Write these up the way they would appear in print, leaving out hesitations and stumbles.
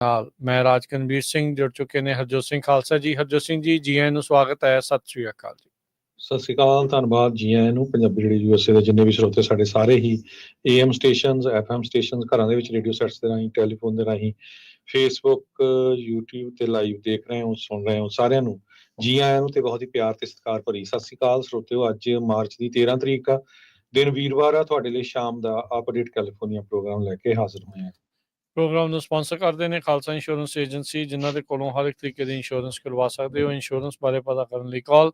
ਨਾਲ ਮੈਂ ਰਾਜਕਨਵੀਰ ਸਿੰਘ ਜੁੜ ਚੁੱਕੇ ਨੇ ਹਰਜੋਤ ਸਿੰਘ ਖਾਲਸਾ ਜੀ। ਹਰਜੋਤ ਸਿੰਘ ਜੀ ਆਇਆਂ ਨੂੰ ਸਵਾਗਤ ਹੈ। ਸਤਿ ਸ੍ਰੀ ਅਕਾਲ ਜੀ। ਸਤਿ ਸ਼੍ਰੀ ਅਕਾਲ, ਧੰਨਵਾਦ ਜੀ ਆਇਆਂ ਨੂੰ। ਪੰਜਾਬੀ ਰੇਡੀਓ USA ਦੇ ਜਿੰਨੇ ਵੀ ਸਰੋਤੇ ਸਾਡੇ ਸਾਰੇ ਹੀ AM ਸਟੇਸ਼ਨਸ, FM ਸਟੇਸ਼ਨਸ, ਘਰਾਂ ਦੇ ਵਿੱਚ ਰੇਡੀਓ ਸੈਟਸ ਦੇ ਰਾਹੀਂ, ਟੈਲੀਫੋਨ ਦੇ ਰਾਹੀਂ, ਫੇਸਬੁੱਕ, YouTube ਤੇ ਲਾਈਵ ਦੇਖ ਰਹੇ ਹੋ, ਸੁਣ ਰਹੇ ਹੋ, ਸਾਰਿਆਂ ਨੂੰ ਜੀ ਆਇਆਂ ਨੂੰ ਤੇ ਬਹੁਤ ਹੀ ਪਿਆਰ ਤੇ ਸਤਿਕਾਰ ਭਰੀ ਸਤਿ ਸ਼੍ਰੀ ਅਕਾਲ ਸਰੋਤਿਓ। ਅੱਜ ਮਾਰਚ ਦੀ 13 ਤਰੀਕ ਆ, ਦਿਨ ਵੀਰਵਾਰ ਆ। ਤੁਹਾਡੇ ਲਈ ਸ਼ਾਮ ਦਾ ਅਪਡੇਟ ਕੈਲੀਫੋਰਨੀਆ ਪ੍ਰੋਗਰਾਮ ਲੈ ਕੇ ਹਾਜ਼ਰ ਹੋਏ ਹਾਂ। ਪ੍ਰੋਗਰਾਮ ਨੂੰ ਸਪਾਂਸਰ ਕਰਦੇ ਨੇ ਖਾਲਸਾ ਇੰਸ਼ੋਰੈਂਸ ਏਜੰਸੀ, ਜਿਨ੍ਹਾਂ ਦੇ ਕੋਲੋਂ ਹਰ ਇੱਕ ਤਰੀਕੇ ਦੀ ਇੰਸ਼ੋਰੈਂਸ ਕਰਵਾ ਸਕਦੇ ਹੋ। ਇੰਸ਼ੋਰੈਂਸ ਬਾਰੇ ਪਤਾ ਕਰਨ ਲਈ ਕਾਲ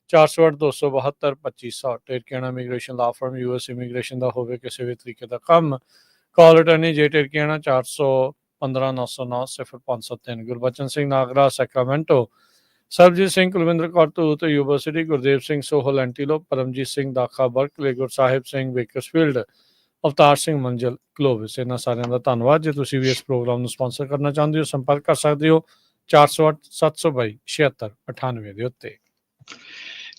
408-272-2500। ਟੇਰਕੀਆਣਾ ਇਮੀਗ੍ਰੇਸ਼ਨ ਲਾ ਫਰਮ, US ਇਮੀਗ੍ਰੇਸ਼ਨ ਦਾ ਹੋਵੇ ਕਿਸੇ ਵੀ ਤਰੀਕੇ ਦਾ ਕੰਮ, ਕਾਲ ਅਟਰਨੀ ਜੇ ਟੇਰਕੀਆਣਾ 415-909-0503। ਗੁਰਬਚਨ ਸਿੰਘ ਨਾਗਰਾ ਸੈਕਰਾਮੈਂਟੋ, ਸਰਬਜੀਤ ਸਿੰਘ ਕੁਲਵਿੰਦਰ ਕੌਰ ਧੂਤ ਯੂਨੀਵਰਸਿਟੀ, ਗੁਰਦੇਵ ਸਿੰਘ ਸੋਹਲ ਐਂਟੀਲੋਪ, ਪਰਮਜੀਤ ਸਿੰਘ ਦਾਖਾ ਬਰਕਲੇ, ਗੁਰਸਾਹਿਬ ਸਿੰਘ ਬੇਕਰਸਫੀਲਡ, ਅਵਤਾਰ ਸਿੰਘ ਮੰਜ਼ਲ ਗਲੋਬਸ। ਇਹਨਾਂ ਸਾਰਿਆਂ ਦਾ ਧੰਨਵਾਦ। ਜੇ ਤੁਸੀਂ ਵੀ ਇਸ ਪ੍ਰੋਗਰਾਮ ਨੂੰ ਸਪਾਂਸਰ ਕਰਨਾ ਚਾਹੁੰਦੇ ਹੋ, ਸੰਪਰਕ ਕਰ ਸਕਦੇ ਹੋ 408-722-7698 ਦੇ ਉੱਤੇ।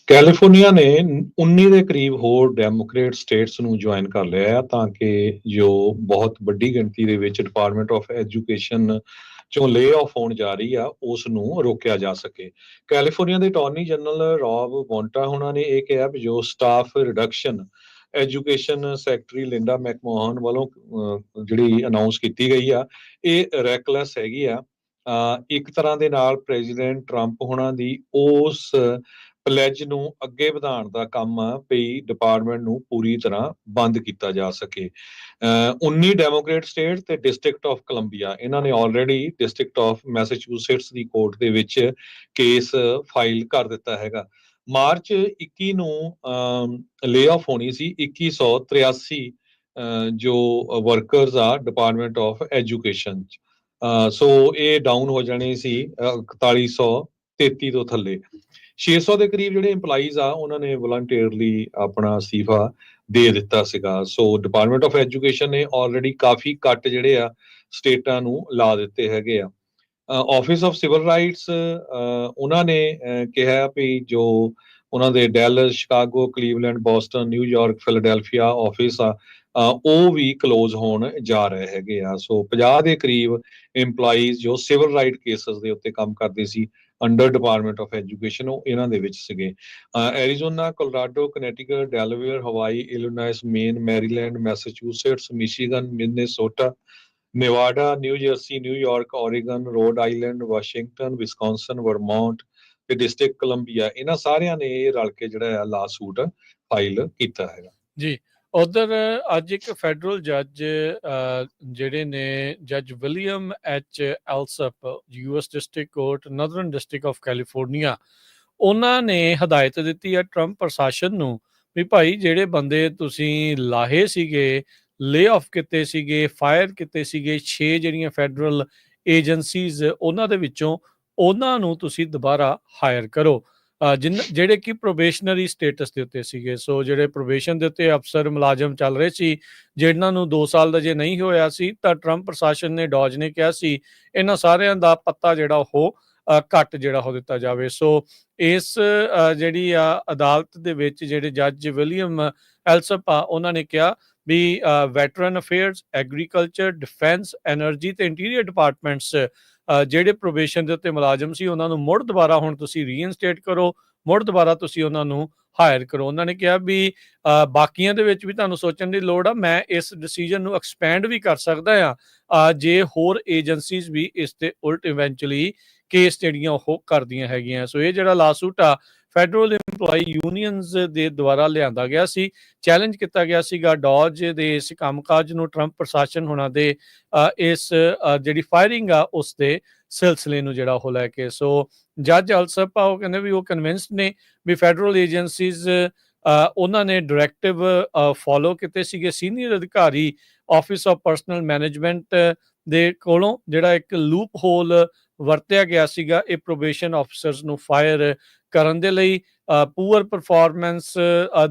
ਕੈਲੀਫੋਰਨੀਆ ਨੇ 19 ਦੇ ਕਰੀਬ ਹੋਰ ਡੈਮੋਕ੍ਰੇਟ ਸਟੇਟਸ ਨੂੰ ਜੁਆਇਨ ਕਰ ਲਿਆ ਹੈ, ਤਾਂ ਕਿ ਜੋ ਬਹੁਤ ਵੱਡੀ ਗਿਣਤੀ ਦੇ ਵਿੱਚ ਡਿਪਾਰਟਮੈਂਟ ਆਫ ਐਜੂਕੇਸ਼ਨ ਚੋਂ ਲੇ ਆਫ ਹੋਣ ਜਾ ਰਹੀ ਆ, ਉਸ ਨੂੰ ਰੋਕਿਆ ਜਾ ਸਕੇ। ਕੈਲੀਫੋਰਨੀਆ ਦੇ ਅਟਾਰਨੀ ਜਨਰਲ ਰੌਬ ਬੋਂਟਾ ਉਹਨਾਂ ਨੇ ਇਹ ਕਿਹਾ ਵੀ ਜੋ staff reduction education secretary Linda McMahon ਵੱਲੋਂ ਜਿਹੜੀ ਅਨਾਉਂਸ ਕੀਤੀ ਗਈ ਆ, ਇਹ ਰੈਕਲੈਸ ਹੈਗੀ ਆ। ਇੱਕ ਤਰ੍ਹਾਂ ਦੇ ਨਾਲ ਪ੍ਰੈਜ਼ੀਡੈਂਟ ਟਰੰਪ ਹੋਣਾ ਦੀ ਉਸ ਪਲੈਜ ਨੂੰ ਅੱਗੇ ਵਧਾਉਣ ਦਾ ਕੰਮ ਆ ਵੀ ਡਿਪਾਰਟਮੈਂਟ ਨੂੰ ਪੂਰੀ ਤਰ੍ਹਾਂ ਬੰਦ ਕੀਤਾ ਜਾ ਸਕੇ। 19 ਡੈਮੋਕ੍ਰੇਟ ਸਟੇਟ ਤੇ ਡਿਸਟ੍ਰਿਕਟ ਆਫ ਕੋਲੰਬੀਆ, ਇਹਨਾਂ ਨੇ already district of ਮੈਸੇਚਿਊਸੇਟਸ the court ਦੇ ਵਿੱਚ ਕੇਸ ਫਾਈਲ ਕਰ ਦਿੱਤਾ ਹੈਗਾ। ਮਾਰਚ 21 ਨੂੰ ਲੇ ਆਫ ਹੋਣੀ ਸੀ 2183 ਜੋ ਵਰਕਰਸ ਆ ਡਿਪਾਰਟਮੈਂਟ ਆਫ ਐਜੂਕੇਸ਼ਨ, ਸੋ ਇਹ ਡਾਊਨ ਹੋ ਜਾਣੀ ਸੀ 4133 ਤੋਂ ਥੱਲੇ। 600 ਦੇ ਕਰੀਬ ਜਿਹੜੇ EMPLOYEES ਆ ਉਹਨਾਂ ਨੇ ਵਲੰਟੀਅਰਲੀ ਆਪਣਾ ਅਸਤੀਫਾ ਦੇ ਦਿੱਤਾ ਸੀਗਾ। ਸੋ ਡਿਪਾਰਟਮੈਂਟ ਆਫ ਐਜੂਕੇਸ਼ਨ ਨੇ ਆਲਰੇਡੀ ਕਾਫੀ ਕੱਟ ਜਿਹੜੇ ਆ ਸਟੇਟਾਂ ਨੂੰ ਲਾ ਦਿੱਤੇ ਹੈਗੇ ਆ। ਆਫਿਸ ਆਫ ਸਿਵਲ ਰਾਈਟਸ ਉਹਨਾਂ ਨੇ ਕਿਹਾ ਵੀ ਜੋ ਉਹਨਾਂ ਦੇ ਡੈਲਸ, Chicago, Cleveland, Boston, New York, Philadelphia office ਆ, ਉਹ ਵੀ ਕਲੋਜ਼ ਹੋਣ ਜਾ ਰਹੇ ਹੈਗੇ ਆ। ਸੋ 50 ਦੇ ਕਰੀਬ EMPLOYEES ਜੋ ਸਿਵਲ ਰਾਈਟ ਕੇਸਸ ਦੇ ਉੱਤੇ ਕੰਮ ਕਰਦੇ ਸੀ ਅੰਡਰ ਡਿਪਾਰਟਮੈਂਟ ਆਫ ਐਜੂਕੇਸ਼ਨ, ਉਹ ਇਹਨਾਂ ਦੇ ਵਿੱਚ ਸੀਗੇ। Arizona, Colorado, Connecticut, Delaware, Hawaii, Illinois, Maine, Maryland, Massachusetts, Michigan, Minnesota, Nevada, New Jersey, New York, Oregon, Rhode Island, Washington, Wisconsin, Vermont ਤੇ ਡਿਸਟ੍ਰਿਕਟ ਕੋਲੰਬੀਆ, ਇਹਨਾਂ ਸਾਰਿਆਂ ਨੇ ਇਹ ਰਲ ਕੇ ਜਿਹੜਾ ਆ ਲਾ ਸੂਟ ਫਾਈਲ ਕੀਤਾ ਹੈਗਾ ਜੀ। ਉਧਰ ਅੱਜ ਇੱਕ ਫੈਡਰਲ ਜੱਜ ਜਿਹੜੇ ਨੇ ਜੱਜ William H. Alsup, US District Court, Northern District of California, ਉਹਨਾਂ ਨੇ ਹਦਾਇਤ ਦਿੱਤੀ ਹੈ ਟਰੰਪ ਪ੍ਰਸ਼ਾਸਨ ਨੂੰ ਵੀ ਭਾਈ ਜਿਹੜੇ ਬੰਦੇ ਤੁਸੀਂ ਲਾਹੇ ਸੀਗੇ, ਲੇ ਆਫ ਕੀਤੇ ਸੀਗੇ, ਫਾਇਰ ਕੀਤੇ ਸੀਗੇ 6 ਜਿਹੜੀਆਂ ਫੈਡਰਲ ਏਜੰਸੀਜ਼, ਉਹਨਾਂ ਦੇ ਵਿੱਚੋਂ ਉਹਨਾਂ ਨੂੰ ਤੁਸੀਂ ਦੁਬਾਰਾ ਹਾਇਰ ਕਰੋ, ਜਿਹੜੇ ਕਿ ਪ੍ਰੋਬੇਸ਼ਨਰੀ ਸਟੇਟਸ ਦੇ ਉੱਤੇ ਸੀਗੇ। ਸੋ ਜਿਹੜੇ ਪ੍ਰੋਬੇਸ਼ਨ ਦੇ ਉੱਤੇ ਅਫਸਰ ਮੁਲਾਜ਼ਮ ਚੱਲ ਰਹੇ ਸੀ, ਜਿਹਨਾਂ ਨੂੰ 2 ਸਾਲ ਦਾ ਜੇ ਨਹੀਂ ਹੋਇਆ ਸੀ, ਤਾਂ ਟਰੰਪ ਪ੍ਰਸ਼ਾਸਨ ਨੇ, ਡੌਜ ਨੇ ਕਿਹਾ ਸੀ ਇਹਨਾਂ ਸਾਰਿਆਂ ਦਾ ਪੱਤਾ ਜਿਹੜਾ ਉਹ ਘੱਟ ਜਿਹੜਾ ਹੋ ਦਿੱਤਾ ਜਾਵੇ। ਸੋ ਇਸ ਜਿਹੜੀ ਆ ਅਦਾਲਤ ਦੇ ਵਿੱਚ ਜਿਹੜੇ ਜੱਜ ਵਿਲੀਅਮ ਐਲਸਪ ਆ, ਉਹਨਾਂ ਨੇ ਕਿਹਾ ਵੀ veteran affairs, agriculture, defence, energy ਤੇ ਇੰਟੀਰੀਅਰ ਡਿਪਾਰਟਮੈਂਟਸ ਜਿਹੜੇ ਪ੍ਰੋਬੇਸ਼ਨ ਦੇ ਉੱਤੇ ਮੁਲਾਜ਼ਮ ਸੀ, ਉਹਨਾਂ ਨੂੰ ਮੁੜ ਦੁਬਾਰਾ ਹੁਣ ਤੁਸੀਂ ਰੀਇਨਸਟੇਟ ਕਰੋ, ਮੁੜ ਦੁਬਾਰਾ ਤੁਸੀਂ ਉਹਨਾਂ ਨੂੰ ਹਾਇਰ ਕਰੋ। ਉਹਨਾਂ ਨੇ ਕਿਹਾ ਵੀ ਬਾਕੀਆਂ ਦੇ ਵਿੱਚ ਵੀ ਤੁਹਾਨੂੰ ਸੋਚਣ ਦੀ ਲੋੜ ਆ, ਮੈਂ ਇਸ ਡਿਸੀਜਨ ਨੂੰ ਐਕਸਪੈਂਡ ਵੀ ਕਰ ਸਕਦਾ ਆ ਜੇ ਹੋਰ ਏਜੰਸੀਜ਼ ਵੀ ਇਸ ਤੇ ਉਲਟ ਇਵੈਂਚੁਅਲੀ ਕੇਸ ਜਿਹੜੀਆਂ ਉਹ ਕਰਦੀਆਂ ਹੈਗੀਆਂ। ਸੋ ਇਹ ਜਿਹੜਾ ਲਾਸੂਟ ਆ ਫੈਡਰਲ EMPLOYEE ਯੂਨੀਅਨਸ ਦੇ ਦੁਆਰਾ ਲਿਆਂਦਾ ਗਿਆ ਸੀ, ਚੈਲੰਜ ਕੀਤਾ ਗਿਆ ਸੀਗਾ ਡੌਜ ਦੇ ਇਸ ਕੰਮਕਾਜ ਨੂੰ, ਟਰੰਪ ਪ੍ਰਸ਼ਾਸਨ ਹੋਣਾ ਦੇ ਇਸ ਜਿਹੜੀ ਫਾਇਰਿੰਗ ਆ ਉਸ ਦੇ ਸਿਲਸਿਲੇ ਨੂੰ ਜਿਹੜਾ ਉਹ ਲੈ ਕੇ। ਸੋ ਜੱਜ ਐਲਸਪ ਆ, ਉਹ ਕਹਿੰਦੇ ਵੀ ਉਹ ਕਨਵਿੰਸਡ ਨੇ ਵੀ ਫੈਡਰਲ ਏਜੰਸੀਜ਼ ਉਹਨਾਂ ਨੇ ਡਾਇਰੈਕਟਿਵ ਫੋਲੋ ਕੀਤੇ ਸੀਗੇ। ਸੀਨੀਅਰ ਅਧਿਕਾਰੀ ਆਫਿਸ ਆਫ ਪਰਸਨਲ ਮੈਨੇਜਮੈਂਟ ਦੇ ਕੋਲੋਂ ਜਿਹੜਾ ਇੱਕ ਲੂਪ ਹੋਲ ਵਰਤਿਆ ਗਿਆ ਸੀਗਾ ਇਹ ਪ੍ਰੋਬੇਸ਼ਨ ਆਫਿਸਰਸ ਨੂੰ ਫਾਇਰ ਕਰਨ ਦੇ ਲਈ, ਪੂਅਰ ਪਰਫਾਰਮੈਂਸ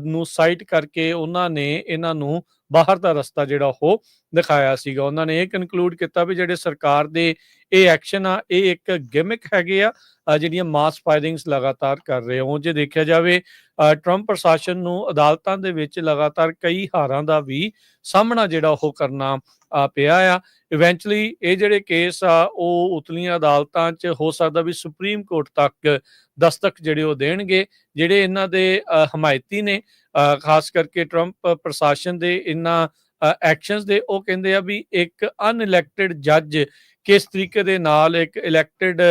ਨੂੰ ਸਾਈਟ ਕਰਕੇ ਉਹਨਾਂ ਨੇ ਇਹਨਾਂ ਨੂੰ ਬਾਹਰ ਦਾ ਰਸਤਾ ਜਿਹੜਾ ਉਹ ਦਿਖਾਇਆ ਸੀਗਾ। ਉਹਨਾਂ ਨੇ ਇਹ ਕਨਕਲੂਡ ਕੀਤਾ ਵੀ ਜਿਹੜੇ ਸਰਕਾਰ ਦੇ ਇਹ ਐਕਸ਼ਨ ਆ ਇਹ ਇੱਕ ਗਿਮਿਕ ਹੈਗੇ ਆ, ਜਿਹੜੀਆਂ ਮਾਸ ਫਾਇਰਿੰਗਸ ਲਗਾਤਾਰ ਕਰ ਰਹੇ ਹੋ। ਜੇ ਦੇਖਿਆ ਜਾਵੇ ਟਰੰਪ ਪ੍ਰਸ਼ਾਸਨ ਨੂੰ ਅਦਾਲਤਾਂ ਦੇ ਵਿੱਚ ਲਗਾਤਾਰ ਕਈ ਹਾਰਾਂ ਦਾ ਵੀ ਸਾਹਮਣਾ ਜਿਹੜਾ ਉਹ ਕਰਨਾ ਪਿਆ ਆ। ਇਵੈਂਚੁਅਲੀ ਇਹ ਜਿਹੜੇ ਕੇਸ ਆ ਉਹ ਉਤਲੀਆਂ ਅਦਾਲਤਾਂ 'ਚ ਹੋ ਸਕਦਾ ਵੀ ਸੁਪਰੀਮ ਕੋਰਟ ਤੱਕ ਦਸਤਕ ਜਿਹੜੇ ਉਹ ਦੇਣਗੇ। ਜਿਹੜੇ ਇਹਨਾਂ ਦੇ ਹਮਾਇਤੀ ਨੇ ਖਾਸ ਕਰਕੇ ਟਰੰਪ ਪ੍ਰਸ਼ਾਸਨ ਦੇ ਇਹਨਾਂ ਐਕਸ਼ਨਸ ਦੇ, ਉਹ ਕਹਿੰਦੇ ਆ ਵੀ ਇੱਕ ਅਨਇਲੈਕਟਡ ਜੱਜ ਕਿਸ ਤਰੀਕੇ ਦੇ ਨਾਲ ਇੱਕ ਇਲੈਕਟਡ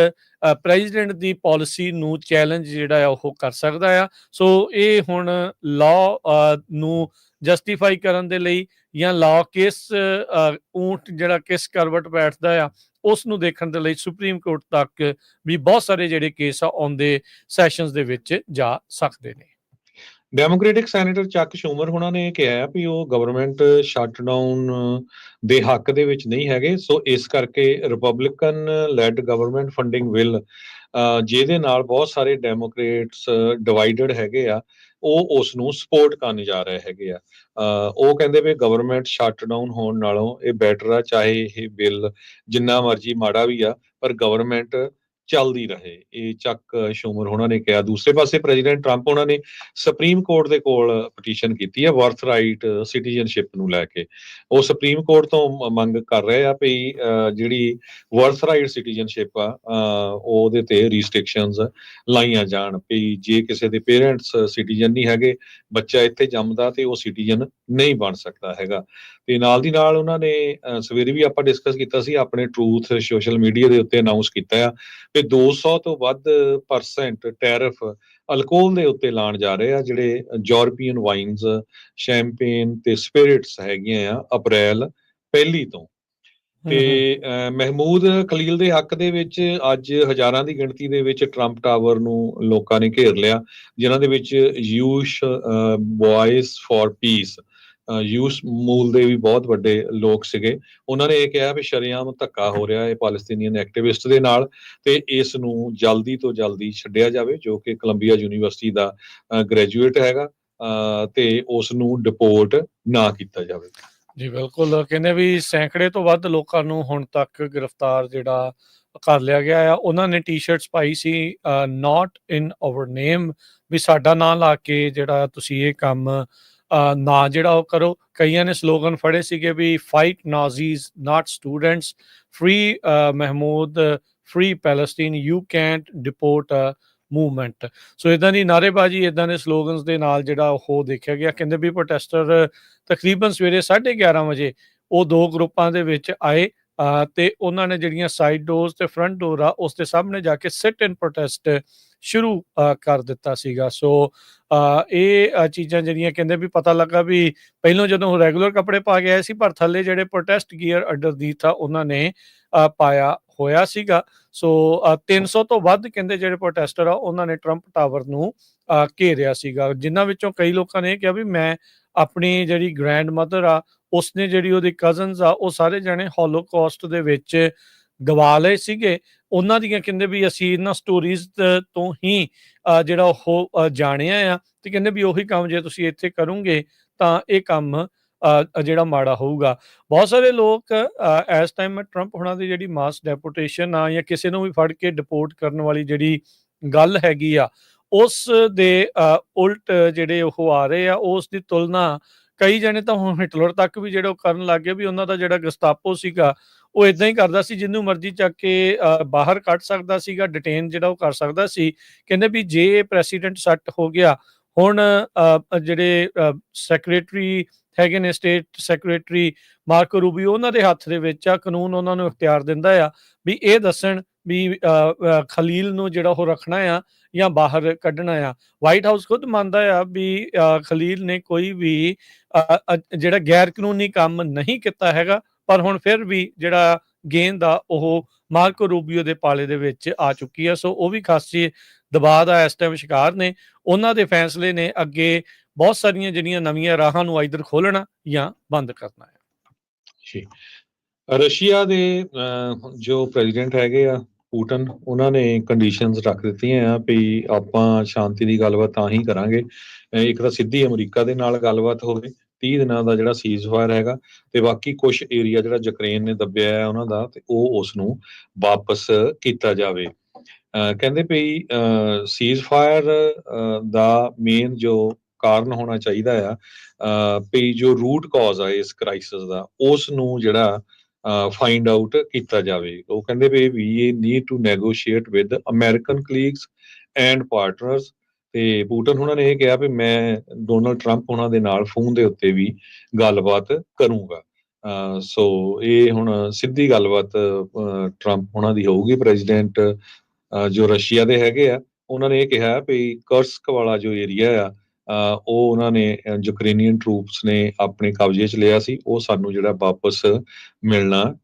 ਪ੍ਰੈਜ਼ੀਡੈਂਟ ਦੀ ਪਾਲਿਸੀ ਨੂੰ ਚੈਲੰਜ ਜਿਹੜਾ ਆ ਉਹ ਕਰ ਸਕਦਾ ਆ। ਸੋ ਇਹ ਹੁਣ ਲਾਅ ਨੂੰ ਜਸਟੀਫਾਈ ਕਰਨ ਦੇ ਲਈ ਜਾਂ ਲਾਅ ਕਿਸ ਊਂਠ ਜਿਹੜਾ ਕਿਸ ਕਰਵਟ ਬੈਠਦਾ ਆ ਉਸ ਨੂੰ ਦੇਖਣ ਦੇ ਲਈ ਸੁਪਰੀਮ ਕੋਰਟ ਤੱਕ ਵੀ ਬਹੁਤ ਸਾਰੇ ਜਿਹੜੇ ਕੇਸ ਆ ਆਉਂਦੇ ਸੈਸ਼ਨਸ ਦੇ ਵਿੱਚ ਜਾ ਸਕਦੇ ਨੇ। ਡੈਮੋਕ੍ਰੈਟਿਕ ਸੈਨੇਟਰ ਚੱਕ ਸ਼ੂਮਰ ਉਹਨਾਂ ਨੇ ਕਿਹਾ ਵੀ ਉਹ ਗਵਰਨਮੈਂਟ ਸ਼ਟਡਾਊਨ ਦੇ ਹੱਕ ਦੇ ਵਿੱਚ ਨਹੀਂ ਹੈਗੇ। ਸੋ ਇਸ ਕਰਕੇ Republican led government funding bill ਜਿਹਦੇ ਨਾਲ ਬਹੁਤ ਸਾਰੇ ਡੈਮੋਕ੍ਰੇਟਸ ਡਿਵਾਈਡਡ ਹੈਗੇ ਆ, ਉਹ ਉਸ ਨੂੰ ਸਪੋਰਟ ਕਰਨ ਜਾ ਰਹੇ ਹੈਗੇ ਆ। ਉਹ ਕਹਿੰਦੇ ਵੀ ਗਵਰਨਮੈਂਟ ਸ਼ਟਡਾਊਨ ਹੋਣ ਨਾਲੋਂ ਇਹ ਬੈਟਰ ਆ, ਚਾਹੇ ਇਹ ਬਿੱਲ ਜਿੰਨਾ ਮਰਜ਼ੀ ਮਾੜਾ ਵੀ ਆ ਪਰ ਗਵਰਨਮੈਂਟ ਚੱਲਦੀ ਰਹੇ। ਇਹ ਚੱਕ ਸ਼ੂਮਰ ਉਹਨਾਂ ਨੇ ਕਿਹਾ। ਦੂਸਰੇ ਪਾਸੇ ਪ੍ਰੈਜ਼ੀਡੈਂਟ ਟਰੰਪ ਉਹਨਾਂ ਨੇ ਸੁਪਰੀਮ ਕੋਰਟ ਦੇ ਕੋਲ ਪਟੀਸ਼ਨ ਕੀਤੀ ਹੈ ਵਰਥ ਰਾਈਟ ਸਿਟੀਜ਼ਨਸ਼ਿਪ ਨੂੰ ਲੈ ਕੇ। ਉਹ ਸੁਪਰੀਮ ਕੋਰਟ ਤੋਂ ਮੰਗ ਕਰ ਰਹੇ ਆ ਵੀ ਜਿਹੜੀ ਵਰਥ ਰਾਈਟ ਸਿਟੀਜ਼ਨਸ਼ਿਪ ਆ ਉਹਦੇ ਤੇ ਰਿਸਟ੍ਰਿਕਸ਼ਨਸ ਲਾਈਆਂ ਜਾਣ ਵੀ ਜੇ ਕਿਸੇ ਦੇ ਪੇਰੈਂਟਸ ਸਿਟੀਜ਼ਨ ਨਹੀਂ ਹੈਗੇ, ਬੱਚਾ ਇੱਥੇ ਜੰਮਦਾ ਤੇ ਉਹ ਸਿਟੀਜ਼ਨ ਨਹੀਂ ਬਣ ਸਕਦਾ ਹੈਗਾ। ਤੇ ਨਾਲ ਦੀ ਨਾਲ ਉਹਨਾਂ ਨੇ ਸਵੇਰੇ ਵੀ ਆਪਾਂ ਡਿਸਕਸ ਕੀਤਾ ਸੀ ਆਪਣੇ ਟਰੂਥ ਸੋਸ਼ਲ ਮੀਡੀਆ ਦੇ ਉੱਤੇ ਅਨਾਉਂਸ ਕੀਤਾ ਆ ਕਿ 200 ਤੋਂ ਵੱਧ % ਟੈਰਿਫ ਅਲਕੋਹਲ ਦੇ ਉੱਤੇ ਲਾਉਣ ਜਾ ਰਹੇ ਆ, ਜਿਹੜੇ ਯੂਰਪੀਅਨ ਵਾਈਨਸ, ਸ਼ੈਂਪੇਨ ਤੇ ਸਪਿਰਿਟਸ ਹੈਗੀਆਂ ਆ ਅਪ੍ਰੈਲ 1 ਤੋਂ। ਤੇ ਮਹਿਮੂਦ ਖਲੀਲ ਦੇ ਹੱਕ ਦੇ ਵਿੱਚ ਅੱਜ ਹਜ਼ਾਰਾਂ ਦੀ ਗਿਣਤੀ ਦੇ ਵਿੱਚ ਟਰੰਪ ਟਾਵਰ ਨੂੰ ਲੋਕਾਂ ਨੇ ਘੇਰ ਲਿਆ, ਜਿਨ੍ਹਾਂ ਦੇ ਵਿੱਚ ਯੂਸ਼ ਵੌਇਸ ਫॉर ਪੀਸ ਯੂਸ ਮੂਲ ਦੇ ਵੀ ਬਹੁਤ ਵੱਡੇ ਲੋਕ ਸੀਗੇ। ਉਹਨਾਂ ਨੇ ਇਹ ਕਿਹਾ ਵੀ ਸ਼ਰੇਆਮ ਧੱਕਾ ਹੋ ਰਿਹਾ ਹੈ ਪਾਲਸਤੀਨੀਅਨ ਐਕਟਿਵਿਸਟ ਦੇ ਨਾਲ ਤੇ ਇਸ ਨੂੰ ਜਲਦੀ ਤੋਂ ਜਲਦੀ ਛੱਡਿਆ ਜਾਵੇ, ਜੋ ਕਿ ਕੋਲੰਬੀਆ ਯੂਨੀਵਰਸਿਟੀ ਦਾ ਗ੍ਰੈਜੂਏਟ ਹੈਗਾ, ਤੇ ਉਸ ਨੂੰ ਡਿਪੋਰਟ ਨਾ ਕੀਤਾ ਜਾਵੇ। ਜੀ ਬਿਲਕੁਲ, ਕਹਿੰਦੇ ਵੀ ਸੈਂਕੜੇ ਤੋਂ ਵੱਧ ਲੋਕਾਂ ਨੂੰ ਹੁਣ ਤੱਕ ਗ੍ਰਿਫਤਾਰ ਜਿਹੜਾ ਕਰ ਲਿਆ ਗਿਆ ਆ। ਉਹਨਾਂ ਨੇ T-shirts Bhai C not in our ਨੇਮ, ਵੀ ਸਾਡਾ ਨਾਂ ਲਾ ਕੇ ਜਿਹੜਾ ਤੁਸੀਂ ਇਹ ਕੰਮ ਨਾ ਜਿਹੜਾ ਉਹ ਕਰੋ। ਕਈਆਂ ਨੇ ਸਲੋਗਨ ਫੜੇ ਸੀਗੇ ਵੀ fight Nazis not students, free Mahmoud, free Palestine, you can't deport movement. So ਇੱਦਾਂ ਦੀ ਨਾਅਰੇਬਾਜ਼ੀ, ਇੱਦਾਂ ਦੇ ਸਲੋਗਨਸ ਦੇ ਨਾਲ ਜਿਹੜਾ ਉਹ ਦੇਖਿਆ ਗਿਆ। ਕਹਿੰਦੇ ਵੀ ਪ੍ਰੋਟੈਸਟਰ ਤਕਰੀਬਨ ਸਵੇਰੇ 11:30 ਵਜੇ ਉਹ ਦੋ ਗਰੁੱਪਾਂ ਦੇ ਵਿੱਚ ਆਏ ਤੇ ਉਹਨਾਂ ਨੇ ਜਿਹੜੀਆਂ ਸਾਈਡ ਡੋਰਸ ਤੇ ਫਰੰਟ ਡੋਰ ਆ ਉਸ ਦੇ ਸਾਹਮਣੇ ਜਾ ਕੇ ਸਿਟ ਇਨ ਪ੍ਰੋਟੈਸਟ ਸ਼ੁਰੂ ਕਰ ਦਿੱਤਾ ਸੀਗਾ। ਸੋ ਇਹ ਚੀਜ਼ਾਂ ਜਿਹੜੀਆਂ ਕਹਿੰਦੇ ਵੀ ਪਤਾ ਲੱਗਾ ਵੀ ਪਹਿਲਾਂ ਜਦੋਂ ਉਹ ਰੈਗੂਲਰ ਕੱਪੜੇ ਪਾ ਕੇ ਆਏ ਸੀ, ਪਰ ਥੱਲੇ ਜਿਹੜੇ ਪ੍ਰੋਟੈਸਟ ਗੀਅਰ ਅੰਡਰਨੀਥ ਆ ਉਹਨਾਂ ਨੇ ਪਾਇਆ ਹੋਇਆ ਸੀਗਾ। ਸੋ 300 ਤੋਂ ਵੱਧ ਕਹਿੰਦੇ ਜਿਹੜੇ ਪ੍ਰੋਟੈਸਟਰ ਆ ਉਹਨਾਂ ਨੇ ਟਰੰਪ ਟਾਵਰ ਨੂੰ ਘੇਰਿਆ ਸੀਗਾ, ਜਿਨ੍ਹਾਂ ਵਿੱਚੋਂ ਕਈ ਲੋਕਾਂ ਨੇ ਇਹ ਕਿਹਾ ਵੀ ਮੈਂ ਆਪਣੀ ਜਿਹੜੀ ਗ੍ਰੈਂਡ ਮਦਰ ਆ ਉਸਨੇ ਜਿਹੜੀ ਉਹਦੀ ਕਜ਼ਨਸ ਆ ਉਹ ਸਾਰੇ ਜਣੇ ਹੋਲੋਕਾਸਟ ਦੇ ਵਿੱਚ ਗਵਾ ਲਏ ਸੀਗੇ। ਉਹਨਾਂ ਦੀਆਂ ਕਹਿੰਦੇ ਵੀ ਅਸੀਂ ਇਹਨਾਂ ਸਟੋਰੀਜ਼ ਤੋਂ ਹੀ ਜਿਹੜਾ ਉਹ ਜਾਣਿਆ ਆ, ਤੇ ਕਹਿੰਦੇ ਵੀ ਉਹੀ ਕੰਮ ਜੇ ਤੁਸੀਂ ਇੱਥੇ ਕਰੋਗੇ ਤਾਂ ਇਹ ਕੰਮ ਜਿਹੜਾ ਮਾੜਾ ਹੋਊਗਾ। ਬਹੁਤ ਸਾਰੇ ਲੋਕ ਇਸ ਟਾਈਮ ਟਰੰਪ ਹੋਣਾ ਦੀ ਜਿਹੜੀ ਮਾਸ ਡੈਪੋਟੇਸ਼ਨ ਆ ਜਾਂ ਕਿਸੇ ਨੂੰ ਵੀ ਫੜ ਕੇ ਡਿਪੋਰਟ ਕਰਨ ਵਾਲੀ ਜਿਹੜੀ ਗੱਲ ਹੈਗੀ ਆ ਉਸ ਦੇ ਉਲਟ ਜਿਹੜੇ ਉਹ ਆ ਰਹੇ ਆ। ਉਸ ਦੀ ਤੁਲਨਾ ਕਈ ਜਣੇ ਤਾਂ ਹੁਣ ਹਿਟਲਰ ਤੱਕ ਵੀ ਜਿਹੜੇ ਉਹ ਕਰਨ ਲੱਗ ਗਏ ਵੀ ਉਹਨਾਂ ਦਾ ਜਿਹੜਾ ਗਸਤਾਪੋ ਸੀਗਾ ਉਹ ਇਦਾਂ ਹੀ ਕਰਦਾ ਸੀ, ਜਿਹਨੂੰ ਮਰਜ਼ੀ ਚੱਕ ਕੇ ਬਾਹਰ ਕੱਢ ਸਕਦਾ ਸੀਗਾ, ਡਿਟੇਨ ਜਿਹੜਾ ਉਹ ਕਰ ਸਕਦਾ ਸੀ। ਕਹਿੰਦੇ ਵੀ ਜੇ ਪ੍ਰੈਸੀਡੈਂਟ ਸੈੱਟ ਹੋ ਗਿਆ, ਹੁਣ ਜਿਹੜੇ ਸੈਕਟਰੀ ਹੈਗੇ ਨੇ, ਸਟੇਟ ਸੈਕਟਰੀ ਮਾਰਕੋ ਰੂਬੀਓ, ਉਹਨਾਂ ਦੇ ਹੱਥ ਦੇ ਵਿੱਚ ਆ ਕਾਨੂੰਨ। ਉਹਨਾਂ ਨੂੰ ਇਖਤਿਆਰ ਦਿੰਦਾ ਆ ਵੀ ਇਹ ਦੱਸਣ ਵੀ ਖਲੀਲ ਨੂੰ ਜਿਹੜਾ ਉਹ ਰੱਖਣਾ ਆ ਜਾਂ ਬਾਹਰ ਕੱਢਣਾ ਆ। ਵਾਈਟ ਹਾਊਸ ਖੁਦ ਮੰਨਦਾ ਆ ਵੀ ਖਲੀਲ ਨੇ ਕੋਈ ਵੀ ਜਿਹੜਾ ਗੈਰ ਕਾਨੂੰਨੀ ਕੰਮ ਨਹੀਂ ਕੀਤਾ ਹੈਗਾ, ਪਰ ਹੁਣ ਫਿਰ ਵੀ ਜਿਹੜਾ ਗੇਂਦ ਆ ਉਹ ਮਾਰਕੋ ਰੂਬੀਓ ਦੇ ਪਾਲੇ ਦੇ ਵਿੱਚ ਆ ਚੁੱਕੀ ਆ। ਸੋ ਉਹ ਵੀ ਖਾਸੀ ਦਬਾਅ ਦਾ ਇਸ ਟਾਈਮ ਸ਼ਿਕਾਰ ਨੇ। ਉਹਨਾਂ ਦੇ ਫੈਸਲੇ ਨੇ ਅੱਗੇ ਬਹੁਤ ਸਾਰੀਆਂ ਜਿਹੜੀਆਂ ਨਵੀਆਂ ਰਾਹਾਂ ਨੂੰ ਆਈਦਰ ਖੋਲ੍ਹਣਾ ਜਾਂ ਬੰਦ ਕਰਨਾ ਹੈ। ਰਸ਼ੀਆ ਦੇ ਜੋ ਪ੍ਰੈਜ਼ੀਡੈਂਟ ਹੈਗੇ ਆ ਪੁਟਨ, ਉਹਨਾਂ ਨੇ ਕੰਡੀਸ਼ਨਸ ਰੱਖ ਦਿੱਤੀਆਂ ਆ ਵੀ ਆਪਾਂ ਸ਼ਾਂਤੀ ਦੀ ਗੱਲਬਾਤ ਤਾਂ ਹੀ ਕਰਾਂਗੇ, ਇੱਕ ਤਾਂ ਸਿੱਧੀ ਅਮਰੀਕਾ ਦੇ ਨਾਲ ਗੱਲਬਾਤ ਹੋਵੇ 30 ਦਿਨਾਂ ਦਾ ਜਿਹੜਾ ਸੀਜ਼ਫਾਇਰ ਹੈਗਾ, ਤੇ ਬਾਕੀ ਕੁਝ ਏਰੀਆ ਜਿਹੜਾ ਯੂਕਰੇਨ ਨੇ ਦੱਬਿਆ ਹੈ ਉਹਨਾਂ ਦਾ, ਤੇ ਉਹ ਉਸ ਨੂੰ ਵਾਪਸ ਕੀਤਾ ਜਾਵੇ। ਕਹਿੰਦੇ ਵੀ ਸੀਜ਼ਫਾਇਰ ਦਾ ਮੇਨ ਜੋ ਕਾਰਨ ਹੋਣਾ ਚਾਹੀਦਾ ਆ, ਵੀ ਜੋ ਰੂਟ ਕਾਜ਼ ਆ ਇਸ ਕ੍ਰਾਈਸਿਸ ਦਾ, ਉਸ ਨੂੰ ਜਿਹੜਾ ਫਾਈਂਡ ਆਊਟ ਕੀਤਾ ਜਾਵੇ। ਉਹ ਕਹਿੰਦੇ ਵੀ we need to negotiate with American colleagues and partners. ਤੇ ਪੁਟਿਨ ਉਹਨਾਂ ਨੇ ਇਹ ਕਿਹਾ ਵੀ ਮੈਂ ਡੋਨਲਡ ਟਰੰਪ ਉਹਨਾਂ ਦੇ ਨਾਲ ਫੋਨ ਦੇ ਉੱਤੇ ਵੀ ਗੱਲਬਾਤ ਕਰੂੰਗਾ। ਸੋ ਇਹ ਹੁਣ ਸਿੱਧੀ ਗੱਲਬਾਤ ਟਰੰਪ ਉਹਨਾਂ ਦੀ ਹੋਊਗੀ। ਪ੍ਰੈਜ਼ੀਡੈਂਟ ਜੋ ਰਸ਼ੀਆ ਦੇ ਹੈਗੇ ਆ, ਉਹਨਾਂ ਨੇ ਇਹ ਕਿਹਾ ਵੀ ਕਰਸਕ ਵਾਲਾ ਜੋ ਏਰੀਆ ਆ, ਉਹ ਉਹਨਾਂ ਨੇ ਯੂਕਰੇਨੀਅਨ ਟਰੂਪਸ ਨੇ ਆਪਣੇ ਕਬਜ਼ੇ 'ਚ ਲਿਆ ਸੀ, ਉਹ ਸਾਨੂੰ ਜਿਹੜਾ ਵਾਪਸ ਮਿਲਣਾ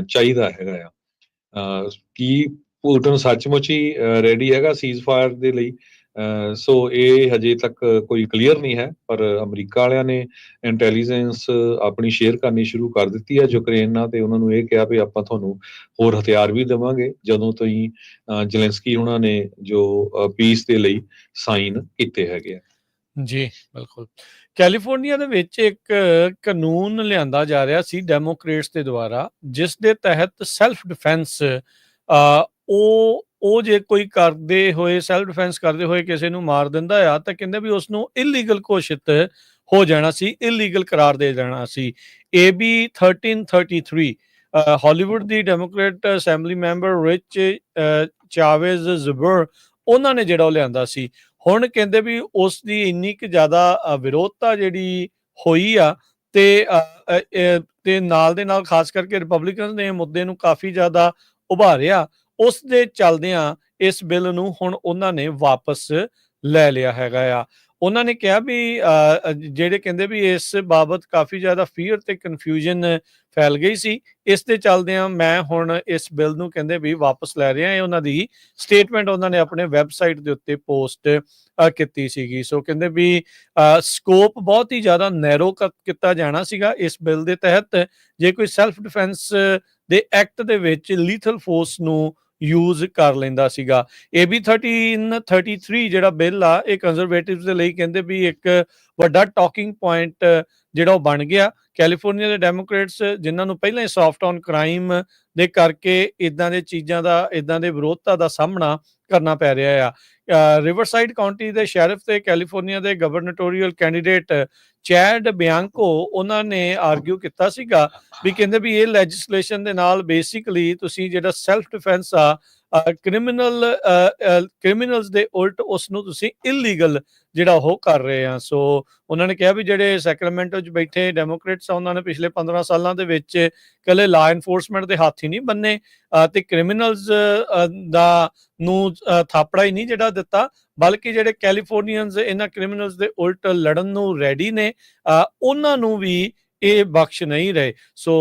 ਚਾਹੀਦਾ ਹੈਗਾ ਆ। ਕੀ ਪੁਟਿਨ ਸੱਚਮੁੱਚ ਹੀ ਰੈਡੀ ਹੈਗਾ ਸੀਜ਼ਫਾਇਰ ਦੇ ਲਈ? ਸੋ ਇਹ ਹਜੇ ਤੱਕ ਕੋਈ ਕਲੀਅਰ ਨਹੀਂ ਹੈ, ਪਰ ਅਮਰੀਕਾ ਵਾਲਿਆਂ ਨੇ ਇੰਟੈਲੀਜੈਂਸ ਆਪਣੀ ਸ਼ੇਅਰ ਕਰਨੀ ਸ਼ੁਰੂ ਕਰ ਦਿੱਤੀ ਹੈ ਯੂਕਰੇਨ ਨਾਲ, ਤੇ ਉਹਨਾਂ ਨੂੰ ਇਹ ਕਿਹਾ ਵੀ ਆਪਾਂ ਤੁਹਾਨੂੰ ਹੋਰ ਹਥਿਆਰ ਵੀ ਦੇਵਾਂਗੇ ਜਦੋਂ ਤੁਸੀਂ ਜ਼ੈਲੈਂਸਕੀ ਉਹਨਾਂ ਨੇ ਜੋ ਪੀਸ ਦੇ ਲਈ ਸਾਈਨ ਕੀਤੇ ਹੈਗੇ ਆ। ਜੀ ਬਿਲਕੁਲ। ਕੈਲੀਫੋਰਨੀਆ ਦੇ ਵਿੱਚ ਇੱਕ ਕਾਨੂੰਨ ਲਿਆਂਦਾ ਜਾ ਰਿਹਾ ਸੀ ਡੈਮੋਕ੍ਰੇਟਸ ਦੇ ਦੁਆਰਾ, ਜਿਸ ਦੇ ਤਹਿਤ ਸੈਲਫ ਡਿਫੈਂਸ ਉਹ ਜੇ ਕੋਈ ਕਰਦੇ ਹੋਏ ਸੈਲਫ ਡਿਫੈਂਸ ਕਰਦੇ ਹੋਏ ਕਿਸੇ ਨੂੰ ਮਾਰ ਦਿੰਦਾ ਆ ਤਾਂ ਕਹਿੰਦੇ ਵੀ ਉਸ ਨੂੰ ਇਲੀਗਲ ਘੋਸ਼ਿਤ ਹੋ ਜਾਣਾ ਸੀ, ਇਲੀਗਲ ਕਰਾਰ ਦੇ ਦੇਣਾ ਸੀ। AB 1333 ਹਾਲੀਵੁੱਡ ਦੀ Democrat assembly member rich Chavez ਜ਼ਬਰ ਉਹਨਾਂ ਨੇ ਜਿਹੜਾ ਉਹ ਲਿਆਂਦਾ ਸੀ। ਹੁਣ ਕਹਿੰਦੇ ਵੀ ਉਸ ਦੀ ਇੰਨੀ ਕੁ ਜ਼ਿਆਦਾ ਵਿਰੋਧਤਾ ਜਿਹੜੀ ਹੋਈ ਆ, ਤੇ ਨਾਲ ਦੇ ਨਾਲ ਖਾਸ ਕਰਕੇ ਰਿਪਬਲਿਕਨ ਨੇ ਮੁੱਦੇ ਨੂੰ ਕਾਫੀ ਜ਼ਿਆਦਾ ਉਭਾਰਿਆ। ਉਸ ਦੇ ਚੱਲਦਿਆਂ ਇਸ ਬਿੱਲ ਨੂੰ ਹੁਣ ਉਹਨਾਂ ਨੇ ਵਾਪਸ ਲੈ ਲਿਆ ਹੈਗਾ ਆ। ਉਹਨਾਂ ਨੇ ਕਿਹਾ ਵੀ ਜਿਹੜੇ ਕਹਿੰਦੇ ਵੀ ਇਸ ਬਾਬਤ ਕਾਫੀ ਜ਼ਿਆਦਾ ਫੀਅਰ ਤੇ ਕਨਫਿਊਜ਼ਨ ਫੈਲ ਗਈ ਸੀ, ਇਸ ਦੇ ਚੱਲਦਿਆਂ ਮੈਂ ਹੁਣ ਇਸ ਬਿੱਲ ਨੂੰ ਕਹਿੰਦੇ ਵੀ ਵਾਪਸ ਲੈ ਰਿਹਾ। ਇਹ ਉਹਨਾਂ ਦੀ ਸਟੇਟਮੈਂਟ ਉਹਨਾਂ ਨੇ ਆਪਣੇ ਵੈਬਸਾਈਟ ਦੇ ਉੱਤੇ ਪੋਸਟ ਕੀਤੀ ਸੀਗੀ। ਸੋ ਕਹਿੰਦੇ ਵੀ ਸਕੋਪ ਬਹੁਤ ਹੀ ਜ਼ਿਆਦਾ ਨੈਰੋ ਕੀਤਾ ਜਾਣਾ ਸੀਗਾ ਇਸ ਬਿੱਲ ਦੇ ਤਹਿਤ। ਜੇ ਕੋਈ ਸੈਲਫ ਡਿਫੈਂਸ ਦੇ ਐਕਟ ਦੇ ਵਿੱਚ ਲੀਥਲ ਫੋਰਸ ਨੂੰ ਯੂਜ਼ ਕਰ ਲੈਂਦਾ ਸੀਗਾ। AB 1333 ਜਿਹੜਾ ਬਿੱਲ ਆ, ਇਹ ਕੰਜ਼ਰਵੇਟਿਵਸ ਦੇ ਲਈ ਕਹਿੰਦੇ ਵੀ ਇੱਕ ਵੱਡਾ ਟਾਕਿੰਗ ਪੁਆਇੰਟ ਜਿਹੜਾ ਉਹ ਬਣ ਗਿਆ। ਕੈਲੀਫੋਰਨੀਆ ਦੇ ਡੈਮੋਕ੍ਰੇਟਸ ਜਿਨ੍ਹਾਂ ਨੂੰ ਪਹਿਲਾਂ ਹੀ ਸੌਫਟ ਔਨ ਕ੍ਰਾਈਮ ਦੇ ਕਰਕੇ ਇਦਾਂ ਦੇ ਚੀਜ਼ਾਂ ਦਾ, ਇਦਾਂ ਦੇ ਵਿਰੋਧਤਾ ਦਾ ਸਾਹਮਣਾ ਕਰਨਾ ਪੈ ਰਿਹਾ ਆ। ਰਿਵਰਸਾਈਡ ਕਾਉਂਟੀ ਦੇ ਸ਼ੈਰਿਫ ਤੇ ਕੈਲੀਫੋਰਨੀਆ ਦੇ ਗਵਰਨਟੋਰੀਅਲ ਕੈਂਡੀਡੇਟ ਚੈਡ ਬਿਆਂਕੋ ਉਹਨਾਂ ਨੇ ਆਰਗਿਊ ਕੀਤਾ ਸੀਗਾ ਵੀ ਕਹਿੰਦੇ ਵੀ ਇਹ ਲੈਜਿਸਲੇਸ਼ਨ ਦੇ ਨਾਲ ਬੇਸਿਕਲੀ ਤੁਸੀਂ ਜਿਹੜਾ ਸੈਲਫ ਡਿਫੈਂਸ ਆ ਕ੍ਰਿਮੀਨਲਸ ਦੇ ਉਲਟ ਉਸ ਨੂੰ ਤੁਸੀਂ ਇਲੀਗਲ ਜਿਹੜਾ ਉਹ ਕਰ ਰਹੇ ਆ। ਸੋ ਉਹਨਾਂ ਨੇ ਕਿਹਾ ਵੀ ਜਿਹੜੇ ਸੈਕਰਾਮੈਂਟੋ 'ਚ ਬੈਠੇ ਡੈਮੋਕ੍ਰੇਟਸ ਆ, ਉਹਨਾਂ ਨੇ ਪਿਛਲੇ 15 ਸਾਲਾਂ ਦੇ ਵਿੱਚ ਇਕੱਲੇ ਲਾ ਐਨਫੋਰਸਮੈਂਟ ਦੇ ਹੱਥ ਹੀ ਨਹੀਂ ਬੰਨੇ ਤੇ ਕ੍ਰਿਮੀਨਲਸ ਦਾ ਨੂੰ ਥਾਪੜਾ ਹੀ ਨਹੀਂ ਜਿਹੜਾ ਦਿੱਤਾ, ਬਲਕਿ ਜਿਹੜੇ ਕੈਲੀਫੋਰਨੀਅਨਸ ਇਹਨਾਂ ਕ੍ਰਿਮੀਨਲਸ ਦੇ ਉਲਟ ਲੜਨ ਨੂੰ ਰੈਡੀ ਨੇ, ਉਹਨਾਂ ਨੂੰ ਵੀ ਇਹ ਬਖਸ਼ ਨਹੀਂ ਰਹੇ। ਸੋ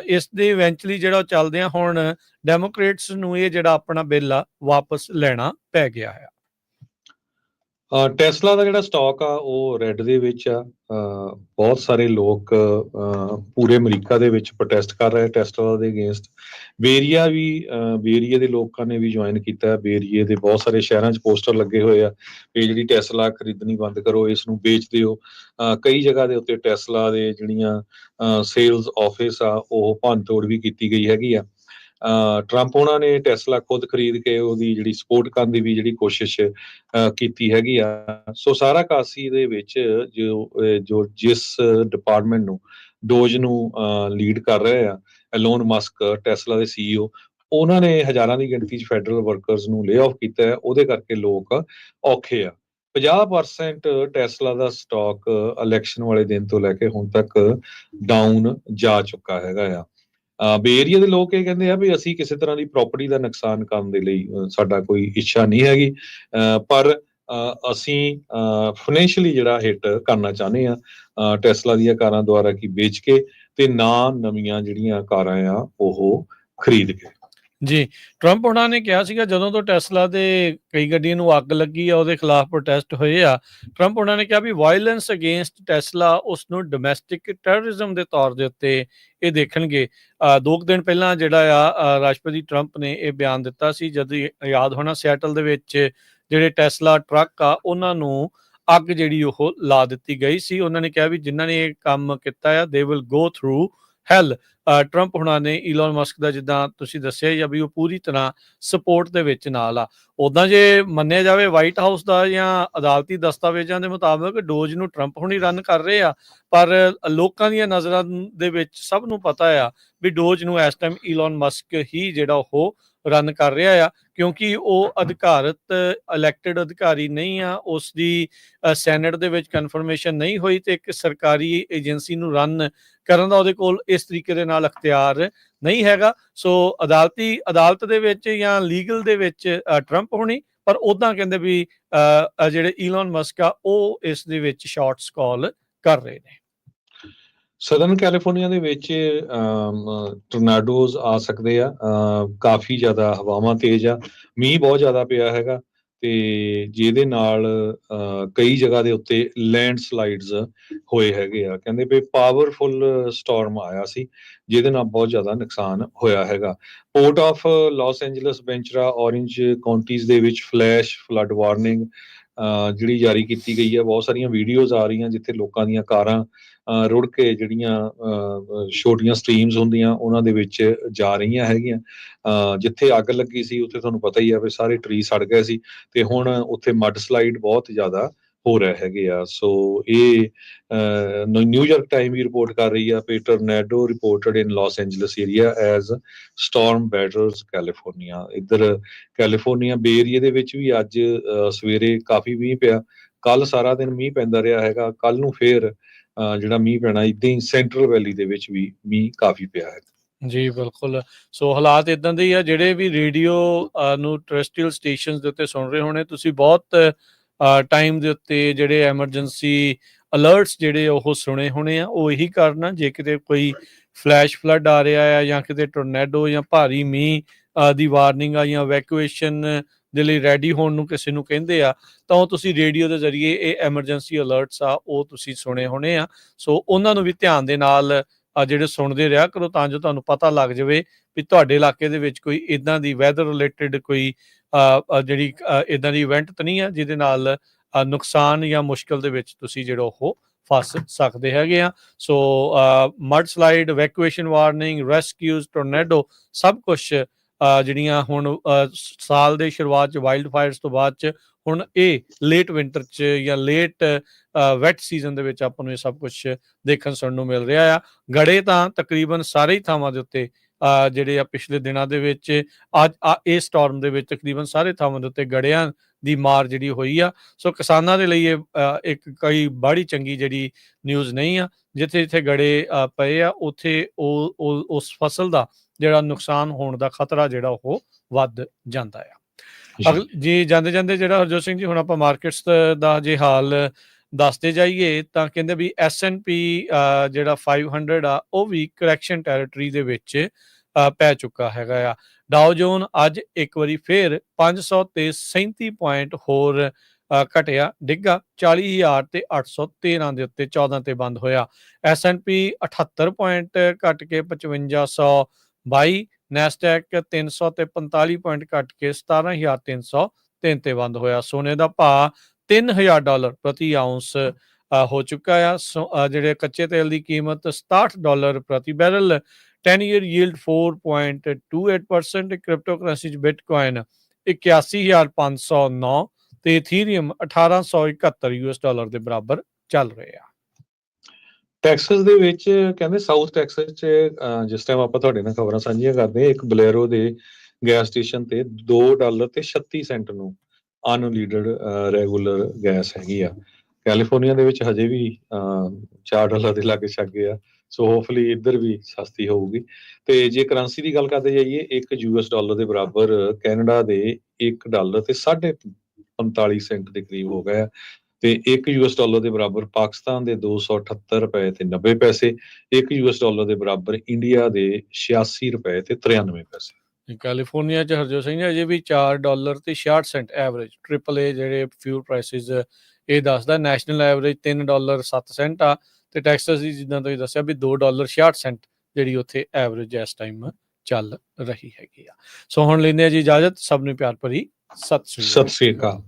ਇਸ ਦੇ ਇਵੈਂਚੁਅਲੀ ਜਿਹੜਾ ਚੱਲਦੇ ਆ ਹੁਣ ਡੈਮੋਕ੍ਰੇਟਸ ਨੂੰ ਇਹ ਜਿਹੜਾ ਆਪਣਾ ਬਿੱਲ ਆ ਵਾਪਸ ਲੈਣਾ ਪੈ ਗਿਆ ਹੈ। ਟੈਸਲਾ ਦਾ ਜਿਹੜਾ ਸਟਾਕ ਆ ਉਹ ਰੈੱਡ ਦੇ ਵਿੱਚ ਆ। ਬਹੁਤ ਸਾਰੇ ਲੋਕ ਪੂਰੇ ਅਮਰੀਕਾ ਦੇ ਵਿੱਚ ਪ੍ਰੋਟੈਸਟ ਕਰ ਰਹੇ ਟੈਸਲਾ ਦੇ ਅਗੇਂਸਟ। ਬੇਰੀਆ ਦੇ ਲੋਕਾਂ ਨੇ ਵੀ ਜੁਆਇਨ ਕੀਤਾ। ਬੇਰੀਏ ਦੇ ਬਹੁਤ ਸਾਰੇ ਸ਼ਹਿਰਾਂ 'ਚ ਪੋਸਟਰ ਲੱਗੇ ਹੋਏ ਆ ਵੀ ਜਿਹੜੀ ਟੈਸਲਾ ਖਰੀਦਣੀ ਬੰਦ ਕਰੋ, ਇਸ ਨੂੰ ਵੇਚ ਦਿਓ। ਕਈ ਜਗ੍ਹਾ ਦੇ ਉੱਤੇ ਟੈਸਲਾ ਦੇ ਜਿਹੜੀਆਂ ਸੇਲਸ ਆਫਿਸ ਆ ਉਹ ਭੰਨ ਤੋੜ ਵੀ ਕੀਤੀ ਗਈ ਹੈਗੀ ਆ। ਟਰੰਪ ਉਹਨਾਂ ਨੇ ਟੈਸਲਾ ਖੁਦ ਖਰੀਦ ਕੇ ਉਹਦੀ ਜਿਹੜੀ ਸਪੋਰਟ ਕਰਨ ਦੀ ਵੀ ਜਿਹੜੀ ਕੋਸ਼ਿਸ਼ ਕੀਤੀ ਹੈਗੀ ਆ। ਸੋ ਸਾਰਾ ਕਾਸੀ ਦੇ ਵਿੱਚ ਜਿਸ ਡਿਪਾਰਟਮੈਂਟ ਨੂੰ ਡੋਜ ਨੂੰ ਲੀਡ ਕਰ ਰਹੇ ਆ ਐਲੋਨ ਮਸਕ, ਟੈਸਲਾ ਦੇ CEO, ਉਹਨਾਂ ਨੇ ਹਜ਼ਾਰਾਂ ਦੀ ਗਿਣਤੀ 'ਚ ਫੈਡਰਲ ਵਰਕਰਸ ਨੂੰ ਲੇ ਆਫ ਕੀਤਾ ਹੈ। ਉਹਦੇ ਕਰਕੇ ਲੋਕ ਔਖੇ ਆ। 50% ਟੈਸਲਾ ਦਾ ਸਟਾਕ ਇਲੈਕਸ਼ਨ ਵਾਲੇ ਦਿਨ ਤੋਂ ਲੈ ਕੇ ਹੁਣ ਤੱਕ ਡਾਊਨ ਜਾ ਚੁੱਕਾ ਹੈਗਾ ਆ। ਬੇ ਏਰੀਆ ਦੇ ਲੋਕ ਇਹ ਕਹਿੰਦੇ ਆ ਵੀ ਅਸੀਂ ਕਿਸੇ ਤਰ੍ਹਾਂ ਦੀ ਪ੍ਰਾਪਰਟੀ ਦਾ ਨੁਕਸਾਨ ਕਰਨ ਦੇ ਲਈ ਸਾਡਾ ਕੋਈ ਇੱਛਾ ਨਹੀਂ ਹੈਗੀ, ਪਰ ਅਸੀਂ ਫਾਈਨੈਂਸ਼ੀਅਲੀ ਜਿਹੜਾ ਹਿੱਟ ਕਰਨਾ ਚਾਹੁੰਦੇ ਆ ਟੈਸਲਾ ਦੀਆਂ ਕਾਰਾਂ ਦੁਆਰਾ ਕਿ ਵੇਚ ਕੇ ਤੇ ਨਾ ਨਵੀਆਂ ਜਿਹੜੀਆਂ ਕਾਰਾਂ ਆ ਉਹ ਖਰੀਦ ਕੇ। ਜੀ, ਟਰੰਪ ਉਹਨਾਂ ਨੇ ਕਿਹਾ ਸੀਗਾ ਜਦੋਂ ਤੋਂ ਟੈਸਲਾ ਦੇ ਕਈ ਗੱਡੀਆਂ ਨੂੰ ਅੱਗ ਲੱਗੀ ਆ, ਉਹਦੇ ਖਿਲਾਫ ਪ੍ਰੋਟੈਸਟ ਹੋਏ ਆ। ਟਰੰਪ ਉਹਨਾਂ ਨੇ ਕਿਹਾ ਵੀ ਵਾਇਲੈਂਸ ਅਗੇਂਸਟ ਟੈਸਲਾ ਉਸ ਨੂੰ ਡੋਮੈਸਟਿਕ ਟੈਰਰਿਜ਼ਮ ਦੇ ਤੌਰ ਦੇ ਉੱਤੇ ਇਹ ਦੇਖਣਗੇ। 2 ਦਿਨ ਪਹਿਲਾਂ ਜਿਹੜਾ ਆ ਰਾਸ਼ਟਰਪਤੀ ਟਰੰਪ ਨੇ ਇਹ ਬਿਆਨ ਦਿੱਤਾ ਸੀ, ਜਦ ਯਾਦ ਹੋਣਾ ਸਿਐਟਲ ਦੇ ਵਿੱਚ ਜਿਹੜੇ ਟੈਸਲਾ ਟਰੱਕ ਆ ਉਹਨਾਂ ਨੂੰ ਅੱਗ ਜਿਹੜੀ ਉਹ ਲਾ ਦਿੱਤੀ ਗਈ ਸੀ। ਉਹਨਾਂ ਨੇ ਕਿਹਾ ਵੀ ਜਿਨ੍ਹਾਂ ਨੇ ਇਹ ਕੰਮ ਕੀਤਾ ਆ ਦੇ ਵਿਲ ਗੋ ਥਰੂ ਹੈਲ। ਟਰੰਪ ਹੁਣਾਂ ਨੇ ਈਲਨ ਮਸਕ ਦਾ ਜਿੱਦਾਂ ਤੁਸੀਂ ਦੱਸਿਆ ਜਾਂ ਵੀ ਉਹ ਪੂਰੀ ਤਰ੍ਹਾਂ ਸਪੋਰਟ ਦੇ ਵਿੱਚ ਨਾਲ ਆ। ਉੱਦਾਂ ਜੇ ਮੰਨਿਆ ਜਾਵੇ ਵਾਈਟ ਹਾਊਸ ਦਾ ਜਾਂ ਅਦਾਲਤੀ ਦਸਤਾਵੇਜ਼ਾਂ ਦੇ ਮੁਤਾਬਕ ਡੋਜ ਨੂੰ ਟਰੰਪ ਹੁਣੀ ਰਨ ਕਰ ਰਹੇ ਆ, ਪਰ ਲੋਕਾਂ ਦੀਆਂ ਨਜ਼ਰਾਂ ਦੇ ਵਿੱਚ ਸਭ ਨੂੰ ਪਤਾ ਆ ਵੀ ਡੋਜ ਨੂੰ ਇਸ ਟਾਈਮ ਈਲਨ ਮਸਕ ਹੀ ਜਿਹੜਾ ਉਹ ਰਨ ਕਰ ਰਿਹਾ ਆ, ਕਿਉਂਕਿ ਉਹ ਅਧਿਕਾਰਤ ਇਲੈਕਟਡ ਅਧਿਕਾਰੀ ਨਹੀਂ ਆ, ਉਸ ਦੀ ਸੈਨੇਟ ਦੇ ਵਿੱਚ ਕਨਫਰਮੇਸ਼ਨ ਨਹੀਂ ਹੋਈ ਤੇ ਇੱਕ ਸਰਕਾਰੀ ਏਜੰਸੀ ਨੂੰ ਰਨ ਕਰਨ ਦਾ ਉਹਦੇ ਕੋਲ ਇਸ ਤਰੀਕੇ ਦੇ ਨਾਲ ਅਖਤਿਆਰ ਨਹੀਂ ਹੈਗਾ। ਸੋ ਅਦਾਲਤ ਦੇ ਵਿੱਚ ਜਾਂ ਲੀਗਲ ਦੇ ਵਿੱਚ ਟਰੰਪ ਹੋਣੀ, ਪਰ ਉੱਦਾਂ ਕਹਿੰਦੇ ਵੀ ਜਿਹੜੇ ਈਲਨ ਮਸਕ ਆ ਉਹ ਇਸ ਦੇ ਵਿੱਚ ਸ਼ਾਰਟਸ ਕਾਲ ਕਰ ਰਹੇ ਨੇ। ਸਦਰਨ ਕੈਲੀਫੋਰਨੀਆ ਦੇ ਵਿੱਚ ਟੋਰਨਾਡੋਜ਼ ਆ ਸਕਦੇ ਆ। ਕਾਫੀ ਜ਼ਿਆਦਾ ਹਵਾਵਾਂ ਤੇਜ਼ ਆ, ਮੀਂਹ ਬਹੁਤ ਜ਼ਿਆਦਾ ਪਿਆ ਹੈਗਾ ਤੇ ਜਿਹਦੇ ਨਾਲ ਕਈ ਜਗ੍ਹਾ ਦੇ ਉੱਤੇ ਲੈਂਡਸਲਾਈਡਸ ਹੋਏ ਹੈਗੇ ਆ। ਕਹਿੰਦੇ ਵੀ ਪਾਵਰਫੁਲ ਸਟਾਰਮ ਆਇਆ ਸੀ ਜਿਹਦੇ ਨਾਲ ਬਹੁਤ ਜ਼ਿਆਦਾ ਨੁਕਸਾਨ ਹੋਇਆ ਹੈਗਾ। Port of Los Angeles, Ventura, Orange counties ਦੇ ਵਿੱਚ ਫਲੈਸ਼ ਫਲੱਡ ਵਾਰਨਿੰਗ ਜਿਹੜੀ ਜਾਰੀ ਕੀਤੀ ਗਈ ਹੈ। ਬਹੁਤ ਸਾਰੀਆਂ ਵੀਡੀਓਜ਼ ਆ ਰਹੀਆਂ ਜਿੱਥੇ ਲੋਕਾਂ ਦੀਆਂ ਕਾਰਾਂ ਰੁੜ ਕੇ ਜਿਹੜੀਆਂ ਛੋਟੀਆਂ ਸਟਰੀਮਸ ਹੁੰਦੀਆਂ ਉਹਨਾਂ ਦੇ ਵਿੱਚ ਜਾ ਰਹੀਆਂ ਹੈਗੀਆਂ। ਜਿੱਥੇ ਅੱਗ ਲੱਗੀ ਸੀ ਉੱਥੇ ਤੁਹਾਨੂੰ ਪਤਾ ਹੀ ਆ ਵੀ ਸਾਰੇ ਟਰੀ ਸੜ ਗਏ ਸੀ ਤੇ ਹੁਣ ਉੱਥੇ ਮੱਡ ਸਲਾਈਡ ਬਹੁਤ ਜ਼ਿਆਦਾ ਹੋ ਰਹੇ ਹੈਗੇ ਆ। ਸੋ ਇਹ ਨਿਊਯਾਰਕ ਟਾਈਮ ਵੀ ਰਿਪੋਰਟ ਕਰ ਰਹੀ ਆ ਵੀ tornado reported in Los Angeles area as storm batters California. ਇੱਧਰ ਕੈਲੀਫੋਰਨੀਆ ਬੇ ਏਰੀਆ ਦੇ ਵਿੱਚ ਵੀ ਅੱਜ ਸਵੇਰੇ ਕਾਫੀ ਮੀਂਹ ਪਿਆ। ਕੱਲ ਸਾਰਾ ਦਿਨ ਮੀਂਹ ਪੈਂਦਾ ਰਿਹਾ ਹੈਗਾ। ਕੱਲ ਨੂੰ ਫੇਰ ਜਿਹੜਾ ਮੀਂਹ ਪੈਣਾ, ਇੱਦਾਂ ਹੀ ਸੈਂਟਰਲ ਵੈਲੀ ਦੇ ਵਿੱਚ ਵੀ ਮੀਂਹ ਕਾਫੀ ਪਿਆ ਹੈ। ਜੀ ਬਿਲਕੁਲ। ਸੋ ਹਾਲਾਤ ਇਦਾਂ ਦੇ ਹੀ ਆ। ਜਿਹੜੇ ਵੀ ਰੇਡੀਓ ਨੂੰ ਟੈਰੇਸਟਰੀਅਲ ਸਟੇਸ਼ਨਸ ਦੇ ਉੱਤੇ ਸੁਣ ਰਹੇ ਹੋਣੇ ਤੁਸੀਂ, ਬਹੁਤ ਟਾਈਮ ਦੇ ਉੱਤੇ ਜਿਹੜੇ ਐਮਰਜੈਂਸੀ ਅਲਰਟਸ ਜਿਹੜੇ ਉਹ ਸੁਣੇ ਹੋਣੇ ਆ। ਉਹ ਇਹੀ ਕਾਰਨ ਆ, ਜੇ ਕਿਤੇ ਕੋਈ ਫਲੈਸ਼ ਫਲੱਡ ਆ ਰਿਹਾ ਆ ਜਾਂ ਕਿਤੇ ਟੋਰਨੇਡੋ ਜਾਂ ਭਾਰੀ ਮੀਂਹ ਦੀ ਵਾਰਨਿੰਗ ਆ ਜਾਂ ਵੈਕੂਏਸ਼ਨ ਦੇ ਲਈ ਰੈਡੀ ਹੋਣ ਨੂੰ ਕਿਸੇ ਨੂੰ ਕਹਿੰਦੇ ਆ, ਤਾਂ ਉਹ ਤੁਸੀਂ ਰੇਡੀਓ ਦੇ ਜ਼ਰੀਏ ਇਹ ਐਮਰਜੈਂਸੀ ਅਲਰਟਸ ਆ ਉਹ ਤੁਸੀਂ ਸੁਣੇ ਹੋਣੇ ਆ। ਸੋ ਉਹਨਾਂ ਨੂੰ ਵੀ ਧਿਆਨ ਦੇ ਨਾਲ ਜਿਹੜੇ ਸੁਣਦੇ ਰਿਹਾ ਕਰੋ ਤਾਂ ਜੋ ਤੁਹਾਨੂੰ ਪਤਾ ਲੱਗ ਜਾਵੇ ਵੀ ਤੁਹਾਡੇ ਇਲਾਕੇ ਦੇ ਵਿੱਚ ਕੋਈ ਇੱਦਾਂ ਦੀ ਵੈਦਰ ਰਿਲੇਟਡ ਕੋਈ ਜਿਹੜੀ ਇੱਦਾਂ ਦੀ ਇਵੈਂਟ ਤਾਂ ਨਹੀਂ ਆ ਜਿਹਦੇ ਨਾਲ ਨੁਕਸਾਨ ਜਾਂ ਮੁਸ਼ਕਲ ਦੇ ਵਿੱਚ ਤੁਸੀਂ ਜਿਹੜਾ ਉਹ ਫਸ ਸਕਦੇ ਹੈਗੇ ਆ। ਸੋ ਮਡ ਸਲਾਈਡ, ਵੈਕੂਏਸ਼ਨ ਵਾਰਨਿੰਗ, ਰੈਸਕਿਊਜ਼, ਟੋਰਨੇਡੋ ਸਭ ਕੁਛ ਜਿਹੜੀਆਂ ਹੁਣ ਸਾਲ ਦੇ ਸ਼ੁਰੂਆਤ 'ਚ ਵਾਈਲਡ ਫਾਇਰਸ ਤੋਂ ਬਾਅਦ 'ਚ ਹੁਣ ਇਹ ਲੇਟ ਵਿੰਟਰ 'ਚ ਜਾਂ ਲੇਟ ਵੈਟ ਸੀਜ਼ਨ ਦੇ ਵਿੱਚ ਆਪਾਂ ਨੂੰ ਇਹ ਸਭ ਕੁਛ ਦੇਖਣ ਸੁਣਨ ਨੂੰ ਮਿਲ ਰਿਹਾ ਆ। ਗੜੇ ਤਾਂ ਤਕਰੀਬਨ ਸਾਰੇ ਹੀ ਥਾਵਾਂ ਦੇ ਉੱਤੇ ਜਿਹੜੇ ਆ ਪਿਛਲੇ ਦਿਨਾਂ ਦੇ ਵਿੱਚ ਅੱਜ ਇਸ ਸਟਾਰਮ ਦੇ ਵਿੱਚ ਤਕਰੀਬਨ ਸਾਰੇ ਥਾਵਾਂ ਦੇ ਉੱਤੇ ਗੜਿਆਂ ਦੀ ਮਾਰ ਜਿਹੜੀ ਹੋਈ ਆ। ਸੋ ਕਿਸਾਨਾਂ ਦੇ ਲਈ ਇਹ ਇੱਕ ਕਈ ਬੜੀ ਚੰਗੀ ਜਿਹੜੀ ਨਿਊਜ਼ ਨਹੀਂ ਆ। ਜਿੱਥੇ ਜਿੱਥੇ ਗੜੇ ਪਏ ਆ ਉੱਥੇ ਉਸ ਫਸਲ ਦਾ ਜਿਹੜਾ ਨੁਕਸਾਨ ਹੋਣ ਦਾ ਖਤਰਾ ਜਿਹੜਾ ਉਹ ਵੱਧ ਜਾਂਦਾ ਆ। ਜੀ ਜਾਂਦੇ ਜਾਂਦੇ ਜਿਹੜਾ ਹਰਜੋਤ ਸਿੰਘ ਜੀ ਹੁਣ ਆਪਾਂ ਮਾਰਕੀਟਸ ਦਾ ਜੇ ਹਾਲ ਦੱਸਦੇ ਜਾਈਏ ਤਾਂ ਕਹਿੰਦੇ ਵੀ S&P ਜਿਹੜਾ 500 ਆ ਉਹ ਵੀ ਕਰੈਕਸ਼ਨ ਟੈਰੀਟਰੀ ਦੇ ਵਿੱਚ ਪੈ ਚੁੱਕਾ ਹੈਗਾ ਆ। ਡਾਓ ਜੋਨ ਅੱਜ ਇੱਕ ਵਾਰੀ ਫੇਰ 537 ਪੁਆਇੰਟ ਹੋਰ ਘਟਿਆ, ਡਿੱਗਾ 40,813 ਦੇ ਉੱਤੇ 14 ਤੇ ਬੰਦ ਹੋਇਆ। S&P 78 ਪੁਆਇੰਟ ਘਟ ਕੇ 5522, ਨੈਸਡੈਕ 300 ਤੇ 45 ਪੁਆਇੰਟ ਘਟ ਕੇ 17,303 ਤੇ ਬੰਦ ਹੋਇਆ। ਸੋਨੇ ਦਾ ਭਾਅ $3,000 ਪ੍ਰਤੀ ਆਉਂਸ ਹੋ ਚੁੱਕਾ ਆ। ਜਿਹੜੇ ਕੱਚੇ ਤੇਲ ਦੀ ਕੀਮਤ $67 ਪ੍ਰਤੀ barrel. 10 year yield 4.28%। Crypto currency 'ਚ ਬਿਟਕੋਇਨ 81,509 ਤੇ ਇਥੀਰੀਅਮ $1,871 ਦੇ ਬਰਾਬਰ ਚੱਲ ਰਹੇ ਆ। ਟੈਕਸਸ ਦੇ ਵਿੱਚ ਕਹਿੰਦੇ ਸਾਊਥ ਟੈਕਸਸ 'ਚ ਜਿਸ ਟਾਈਮ ਆਪਾਂ ਤੁਹਾਡੇ ਨਾਲ ਖਬਰਾਂ ਸਾਂਝੀਆਂ ਕਰਦੇ ਹਾਂ, ਇੱਕ ਬਲੈਰੋ ਦੇ ਗੈਸ ਸਟੇਸ਼ਨ ਤੇ $2.36 ਨੂੰ ਅਨਲੀਡਡ ਰੈਗੂਲਰ ਗੈਸ ਹੈਗੀ ਆ। ਕੈਲੀਫੋਰਨੀਆ ਦੇ ਵਿੱਚ ਹਜੇ ਵੀ $4 ਦੇ ਲਾਗੇ ਛਾਗੇ ਆ। ਸੋ ਹੋਪਫੁਲੀ ਇੱਧਰ ਵੀ ਸਸਤੀ ਹੋਊਗੀ। ਤੇ ਜੇ ਕਰੰਸੀ ਦੀ ਗੱਲ ਕਰਦੇ ਜਾਈਏ, $1 ਦੇ ਬਰਾਬਰ ਕੈਨੇਡਾ ਦੇ $1 ਤੇ 45 ਸੈਂਟ ਦੇ ਕਰੀਬ ਹੋ ਗਿਆ ਤੇ $1 ਦੇ ਬਰਾਬਰ ਪਾਕਿਸਤਾਨ ਦੇ $278 ਤੇ 90 ਪੈਸੇ। $1 ਦੇ ਬਰਾਬਰ ਇੰਡੀਆ ਦੇ $86 ਤੇ 93 ਪੈਸੇ। ਕੈਲੀਫੋਰਨੀਆ 'ਚ ਹਰਜੋਤ ਸਿੰਘ ਅਜੇ ਵੀ $4 ਤੇ 66 ਐਵਰੇਜ AAA ਜਿਹੜੇ ਫਿਊਲ ਪ੍ਰਾਈਸਿਸ ਇਹ ਦੱਸਦਾ। ਨੈਸ਼ਨਲ ਐਵਰੇਜ $3.07 ਆ ਤੇ ਟੈਕਸਸ ਦੀ ਜਿੱਦਾਂ ਤੁਸੀਂ ਦੱਸਿਆ ਵੀ $2.66 ਜਿਹੜੀ ਉੱਥੇ ਐਵਰੇਜ ਇਸ ਟਾਈਮ ਚੱਲ ਰਹੀ ਹੈਗੀ ਆ। ਸੋ ਹੁਣ ਲੈਂਦੇ ਆ ਜੀ ਇਜਾਜ਼ਤ। ਸਭ ਨੂੰ ਪਿਆਰ ਭਰੀ ਸਤਿ ਸ੍ਰੀ ਅਕਾਲ।